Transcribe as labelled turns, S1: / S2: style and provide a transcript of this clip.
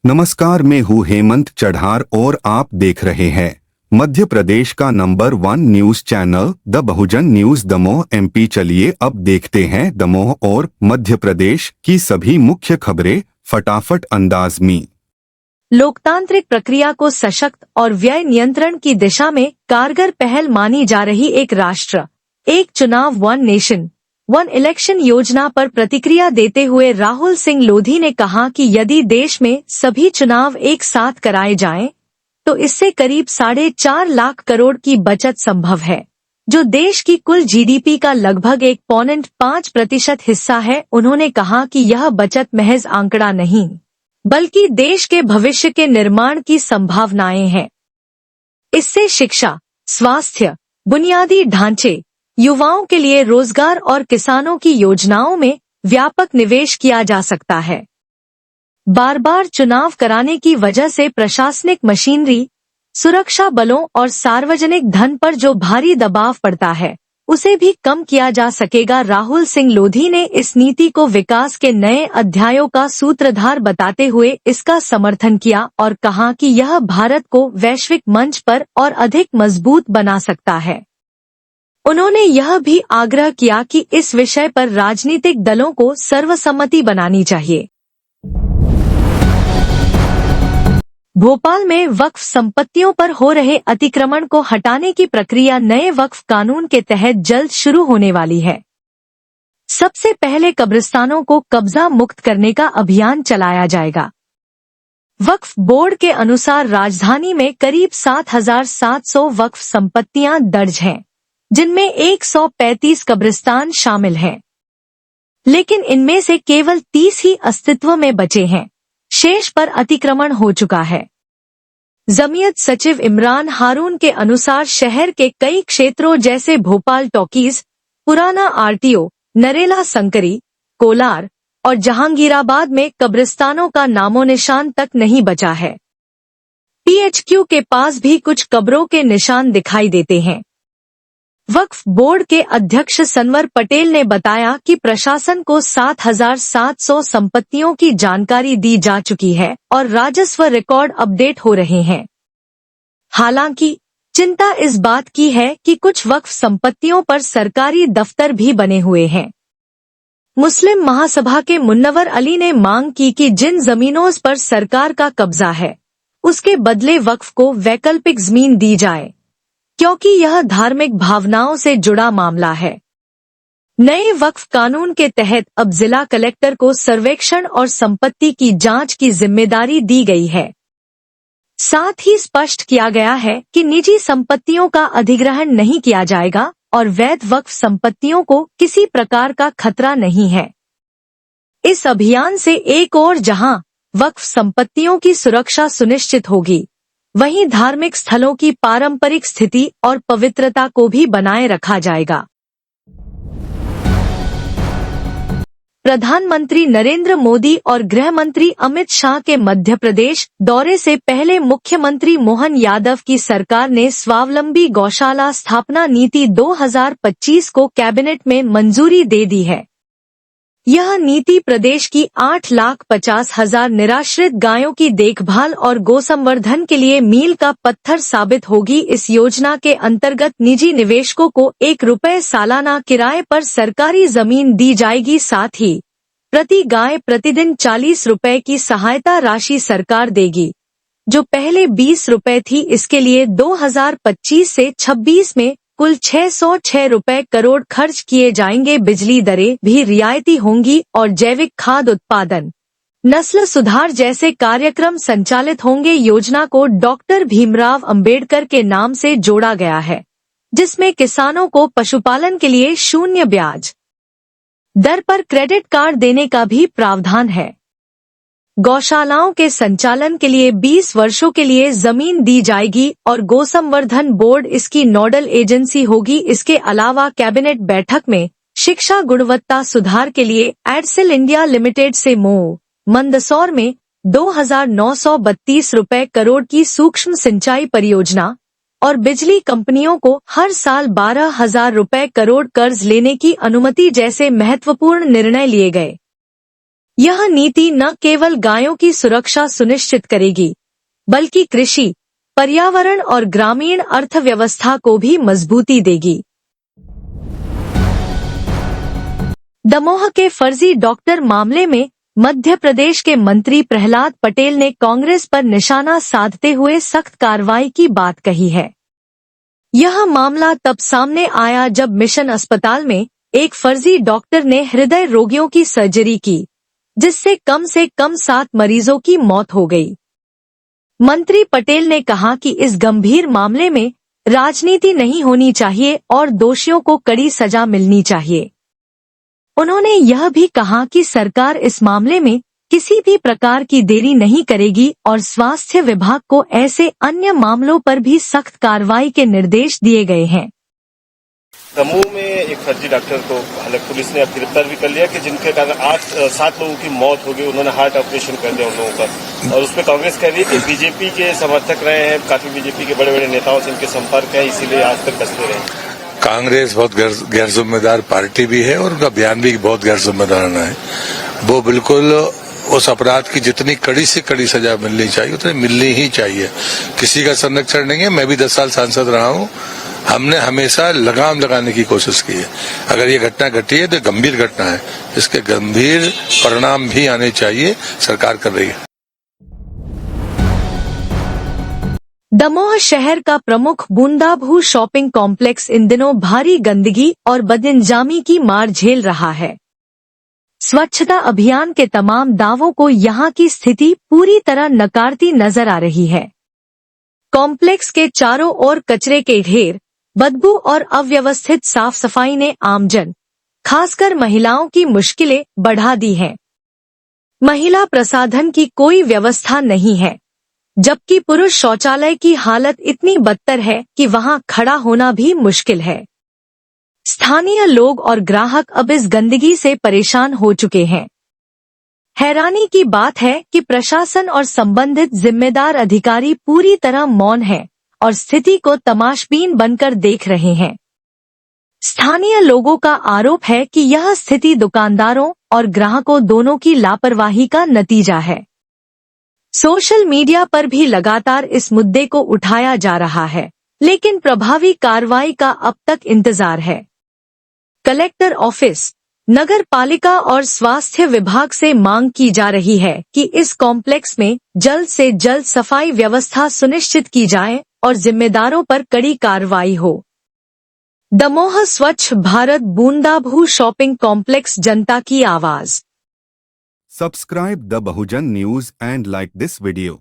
S1: नमस्कार, मैं हूँ हेमंत चढ़ार और आप देख रहे हैं मध्य प्रदेश का number 1 news channel the Bahujan news Damoh MP. चलिए अब देखते हैं दमोह और मध्य प्रदेश की सभी मुख्य खबरें फटाफट अंदाज में।
S2: लोकतांत्रिक प्रक्रिया को सशक्त और व्यय नियंत्रण की दिशा में कारगर पहल मानी जा रही एक राष्ट्र एक चुनाव 1 नेशन 1 इलेक्शन योजना पर प्रतिक्रिया देते हुए राहुल सिंह लोधी ने कहा कि यदि देश में सभी चुनाव एक साथ कराए जाएं, तो इससे करीब 4.5 लाख करोड़ की बचत संभव है, जो देश की कुल जीडीपी का लगभग 1.5% हिस्सा है। उन्होंने कहा कि यह बचत महज आंकड़ा नहीं, बल्कि देश के भविष्य के निर्माण की संभावनाएं हैं। इससे शिक्षा, स्वास्थ्य, बुनियादी ढांचे, युवाओं के लिए रोजगार और किसानों की योजनाओं में व्यापक निवेश किया जा सकता है। बार बार चुनाव कराने की वजह से प्रशासनिक मशीनरी, सुरक्षा बलों और सार्वजनिक धन पर जो भारी दबाव पड़ता है, उसे भी कम किया जा सकेगा। राहुल सिंह लोधी ने इस नीति को विकास के नए अध्यायों का सूत्रधार बताते हुए इसका समर्थन किया और कहा कि यह भारत को वैश्विक मंच पर और अधिक मजबूत बना सकता है। उन्होंने यह भी आग्रह किया कि इस विषय पर राजनीतिक दलों को सर्वसम्मति बनानी चाहिए। भोपाल में वक्फ संपत्तियों पर हो रहे अतिक्रमण को हटाने की प्रक्रिया नए वक्फ कानून के तहत जल्द शुरू होने वाली है। सबसे पहले कब्रिस्तानों को कब्जा मुक्त करने का अभियान चलाया जाएगा। वक्फ बोर्ड के अनुसार राजधानी में करीब 7,700 वक्फ संपत्तियां दर्ज हैं, जिनमें 135 कब्रिस्तान शामिल हैं। लेकिन इनमें से केवल 30 ही अस्तित्व में बचे हैं, शेष पर अतिक्रमण हो चुका है। जमीयत सचिव इमरान हारून के अनुसार शहर के कई क्षेत्रों जैसे भोपाल टॉकीज, पुराना आरटीओ, नरेला संकरी, कोलार और जहांगीराबाद में कब्रिस्तानों का नामो निशान तक नहीं बचा है। पीएचक्यू के पास भी कुछ कब्रों के निशान दिखाई देते हैं। वक्फ बोर्ड के अध्यक्ष सनवर पटेल ने बताया कि प्रशासन को 7,700 संपत्तियों की जानकारी दी जा चुकी है और राजस्व रिकॉर्ड अपडेट हो रहे हैं। हालांकि चिंता इस बात की है कि कुछ वक्फ संपत्तियों पर सरकारी दफ्तर भी बने हुए हैं। मुस्लिम महासभा के मुन्नवर अली ने मांग की कि जिन जमीनों पर सरकार का कब्जा है, उसके बदले वक्फ को वैकल्पिक जमीन दी जाए, क्योंकि यह धार्मिक भावनाओं से जुड़ा मामला है। नए वक्फ कानून के तहत अब जिला कलेक्टर को सर्वेक्षण और संपत्ति की जांच की जिम्मेदारी दी गई है। साथ ही स्पष्ट किया गया है कि निजी संपत्तियों का अधिग्रहण नहीं किया जाएगा और वैध वक्फ संपत्तियों को किसी प्रकार का खतरा नहीं है। इस अभियान से एक ओर जहां वक्फ संपत्तियों की सुरक्षा सुनिश्चित होगी, वहीं धार्मिक स्थलों की पारंपरिक स्थिति और पवित्रता को भी बनाए रखा जाएगा। प्रधानमंत्री नरेंद्र मोदी और गृह मंत्री अमित शाह के मध्य प्रदेश दौरे से पहले मुख्यमंत्री मोहन यादव की सरकार ने स्वावलंबी गौशाला स्थापना नीति 2025 को कैबिनेट में मंजूरी दे दी है। यह नीति प्रदेश की 8,50,000 निराश्रित गायों की देखभाल और गोसंवर्धन के लिए मील का पत्थर साबित होगी। इस योजना के अंतर्गत निजी निवेशकों को ₹1 सालाना किराए पर सरकारी जमीन दी जाएगी। साथ ही प्रति गाय प्रतिदिन ₹40 की सहायता राशि सरकार देगी, जो पहले ₹20 थी। इसके लिए 2025 से 26 में कुल ₹606 करोड़ खर्च किए जाएंगे। बिजली दरें भी रियायती होंगी और जैविक खाद उत्पादन, नस्ल सुधार जैसे कार्यक्रम संचालित होंगे। योजना को डॉक्टर भीमराव अंबेडकर के नाम से जोड़ा गया है, जिसमें किसानों को पशुपालन के लिए 0 ब्याज दर पर क्रेडिट कार्ड देने का भी प्रावधान है। गौशालाओं के संचालन के लिए 20 वर्षों के लिए जमीन दी जाएगी और गोसंवर्धन बोर्ड इसकी नोडल एजेंसी होगी। इसके अलावा कैबिनेट बैठक में शिक्षा गुणवत्ता सुधार के लिए एडसिल इंडिया लिमिटेड से मंदसौर में ₹2,932 करोड़ की सूक्ष्म सिंचाई परियोजना और बिजली कंपनियों को हर साल ₹12,000 करोड़ कर्ज लेने की अनुमति जैसे महत्वपूर्ण निर्णय लिए गए। यह नीति न केवल गायों की सुरक्षा सुनिश्चित करेगी, बल्कि कृषि, पर्यावरण और ग्रामीण अर्थव्यवस्था को भी मजबूती देगी। दमोह के फर्जी डॉक्टर मामले में मध्य प्रदेश के मंत्री प्रहलाद पटेल ने कांग्रेस पर निशाना साधते हुए सख्त कार्रवाई की बात कही है। यह मामला तब सामने आया जब मिशन अस्पताल में एक फर्जी डॉक्टर ने हृदय रोगियों की सर्जरी की, जिससे कम से कम 7 मरीजों की मौत हो गई। मंत्री पटेल ने कहा कि इस गंभीर मामले में राजनीति नहीं होनी चाहिए और दोषियों को कड़ी सजा मिलनी चाहिए। उन्होंने यह भी कहा कि सरकार इस मामले में किसी भी प्रकार की देरी नहीं करेगी और स्वास्थ्य विभाग को ऐसे अन्य मामलों पर भी सख्त कार्रवाई के निर्देश दिए गए हैं।
S3: दमोह में एक फर्जी डॉक्टर को हालांकि पुलिस ने अब गिरफ्तार भी कर लिया कि जिनके कारण 7 लोगों की मौत हो गई। उन्होंने हार्ट ऑपरेशन कर दिया उन लोगों का, और उस पर कांग्रेस कह रही है कि बीजेपी के समर्थक रहे हैं, काफी बीजेपी के बड़े बड़े नेताओं से इनके संपर्क है, इसीलिए आज तक बचते रहे।
S4: कांग्रेस बहुत गैर जिम्मेदार पार्टी भी है और उनका बयान भी बहुत गैर जिम्मेदाराना है। वो बिल्कुल उस अपराध की जितनी कड़ी से कड़ी सजा मिलनी चाहिए उतनी मिलनी ही चाहिए। किसी का संरक्षण नहीं है। मैं भी 10 साल सांसद रहा हूँ। हमने हमेशा लगाम लगाने की कोशिश की है। अगर ये घटना घटी है तो गंभीर घटना है, इसके गंभीर परिणाम भी आने चाहिए, सरकार कर रही है।
S2: दमोह शहर का प्रमुख बूंदाभू शॉपिंग कॉम्प्लेक्स इन दिनों भारी गंदगी और बदइंजामी की मार झेल रहा है। स्वच्छता अभियान के तमाम दावों को यहां की स्थिति पूरी तरह नकारती नजर आ रही है। कॉम्प्लेक्स के चारों ओर कचरे के ढेर, बदबू और अव्यवस्थित साफ सफाई ने आमजन, खासकर महिलाओं की मुश्किलें बढ़ा दी हैं। महिला प्रसाधन की कोई व्यवस्था नहीं है, जबकि पुरुष शौचालय की हालत इतनी बदतर है कि वहां खड़ा होना भी मुश्किल है। स्थानीय लोग और ग्राहक अब इस गंदगी से परेशान हो चुके हैं। हैरानी की बात है कि प्रशासन और संबंधित जिम्मेदार अधिकारी पूरी तरह मौन हैं और स्थिति को तमाशबीन बनकर देख रहे हैं। स्थानीय लोगों का आरोप है कि यह स्थिति दुकानदारों और ग्राहकों दोनों की लापरवाही का नतीजा है। सोशल मीडिया पर भी लगातार इस मुद्दे को उठाया जा रहा है, लेकिन प्रभावी कार्रवाई का अब तक इंतजार है। कलेक्टर ऑफिस, नगर पालिका और स्वास्थ्य विभाग से मांग की जा रही है कि इस कॉम्प्लेक्स में जल्द से जल्द सफाई व्यवस्था सुनिश्चित की जाए और जिम्मेदारों पर कड़ी कार्रवाई हो। दमोह स्वच्छ भारत बूंदाभू शॉपिंग कॉम्प्लेक्स, जनता की आवाज।
S1: Subscribe the Bahujan News and like this video.